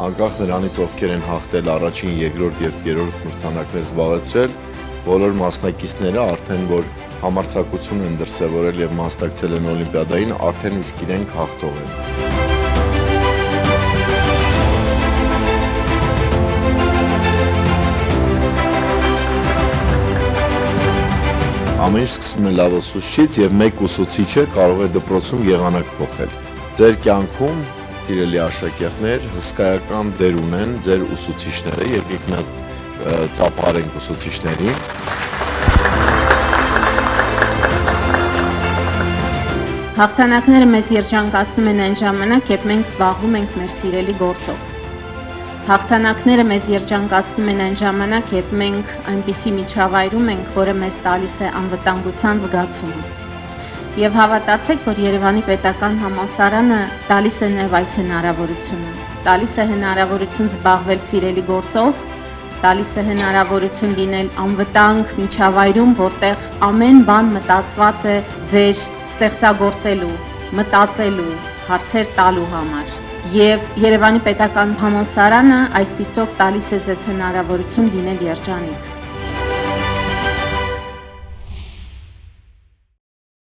անկախ նրանից ովքեր են հաղթել առաջին, երկրորդ եւ երրորդ մրցանակներ զբաղեցրել, բոլոր մասնակիցները արդեն որ համարձակություն են դրսևորել եւ մասնակցել են Օլիմպիադային, արդեն իսկ իրենք հաղթող են։ Ամեն ինչ սկսվում է լավ ուսուցիչից եւ մեկ ուսուցիչը կարող է դպրոցում եղանակ փոխել։ Ձեր կյանքում, սիրելի աշակերտներ, հսկայական դեր ունեն ձեր ուսուցիչները, եկեք մի հատ ծափարենք ուսուցիչներին։ Հաղթանակները մեզ երջանկացնում են այն ժամանակ, երբ մենք զբաղվում ենք մեր սիրելի գործով։ Հաղթանակները մեզ երջանկացնում են այն ժամանակ, երբ մենք այնպիսի միջավայրում ենք, որը մեզ տալիս է անվտանգության զգացում։ Եվ հավատացեք, որ Երևանի պետական համալսարանը տալիս է նաև այս հնարավորությունը։ Տալիս է հնարավորություն զբաղվել սիրելի գործով, տալիս է հնարավորություն լինել անվտանգ միջավայրում, որտեղ ամեն բան մտածված է ձեր ստեղծագործելու, մտածելու, հարցեր տալու համար։ Եվ Երևանի պետական համալսարանը այսպիսով տալիս է ձեզ հնարավորություն լինել երջանիկ։